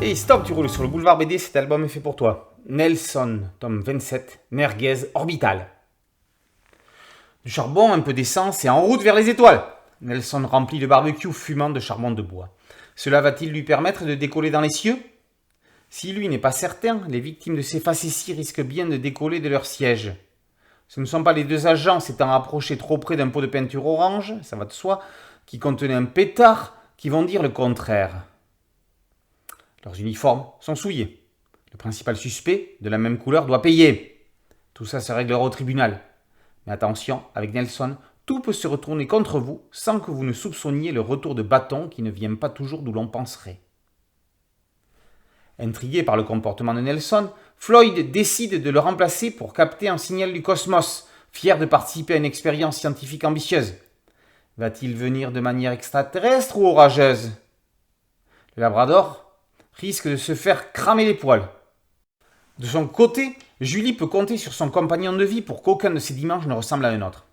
Et stop, tu roules sur le boulevard BD, cet album est fait pour toi. Nelson, tome 27, Merguez Orbital. Du charbon, un peu d'essence et en route vers les étoiles. Nelson remplit le barbecue fumant de charbon de bois. Cela va-t-il lui permettre de décoller dans les cieux? Si lui n'est pas certain, les victimes de ces facéties risquent bien de décoller de leur siège. Ce ne sont pas les deux agents s'étant approchés trop près d'un pot de peinture orange, ça va de soi, qui contenait un pétard, qui vont dire le contraire. Leurs uniformes sont souillés. Le principal suspect, de la même couleur, doit payer. Tout ça se réglera au tribunal. Mais attention, avec Nelson, tout peut se retourner contre vous sans que vous ne soupçonniez le retour de bâton qui ne vient pas toujours d'où l'on penserait. Intrigué par le comportement de Nelson, Floyd décide de le remplacer pour capter un signal du cosmos, fier de participer à une expérience scientifique ambitieuse. Va-t-il venir de manière extraterrestre ou orageuse? Le Labrador risque de se faire cramer les poils. De son côté, Julie peut compter sur son compagnon de vie pour qu'aucun de ses dimanches ne ressemble à un autre.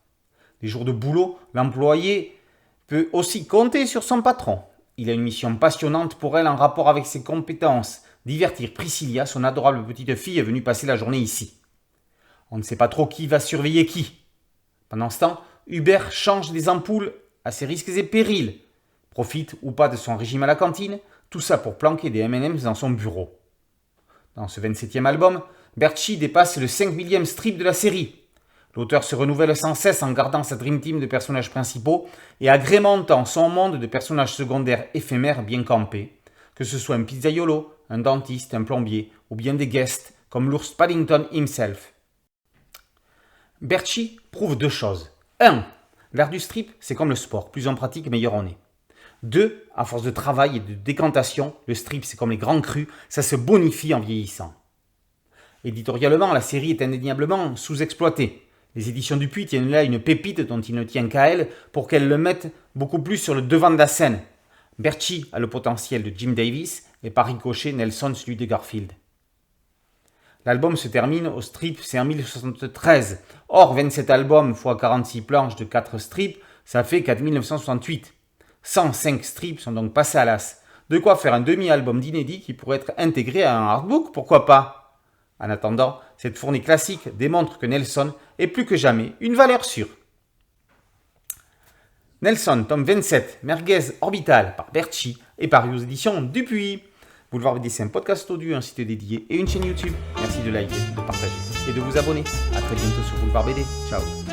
Les jours de boulot, l'employé peut aussi compter sur son patron. Il a une mission passionnante pour elle en rapport avec ses compétences, divertir Priscilla, son adorable petite fille venue passer la journée ici. On ne sait pas trop qui va surveiller qui. Pendant ce temps, Hubert change des ampoules à ses risques et périls, profite ou pas de son régime à la cantine, tout ça pour planquer des M&M's dans son bureau. Dans ce 27e album, Bertschy dépasse le 5 millième strip de la série. L'auteur se renouvelle sans cesse en gardant sa dream team de personnages principaux et agrémentant son monde de personnages secondaires éphémères bien campés, que ce soit un pizzaiolo, un dentiste, un plombier ou bien des guests comme l'ours Paddington himself. Bertschy prouve deux choses. 1. L'art du strip, c'est comme le sport, plus on pratique, meilleur on est. 2. À force de travail et de décantation, le strip c'est comme les grands crus, ça se bonifie en vieillissant. Éditorialement, la série est indéniablement sous-exploitée. Les éditions Dupuis tiennent là une pépite dont il ne tient qu'à elle pour qu'elles le mettent beaucoup plus sur le devant de la scène. Bertschy a le potentiel de Jim Davis et par ricochet Nelson celui de Garfield. L'album se termine au strip, c'est en 1073. Or, 27 albums x 46 planches de 4 strips, ça fait 4968. 105 strips sont donc passés à l'as. De quoi faire un demi-album d'inédit qui pourrait être intégré à un artbook, pourquoi pas? En attendant, cette fournée classique démontre que Nelson est plus que jamais une valeur sûre. Nelson, tome 27, Merguez Orbital par Bertschy est paru aux éditions Dupuis. Boulevard BD, c'est un podcast audio, un site dédié et une chaîne YouTube. Merci de liker, de partager et de vous abonner. A très bientôt sur Boulevard BD. Ciao.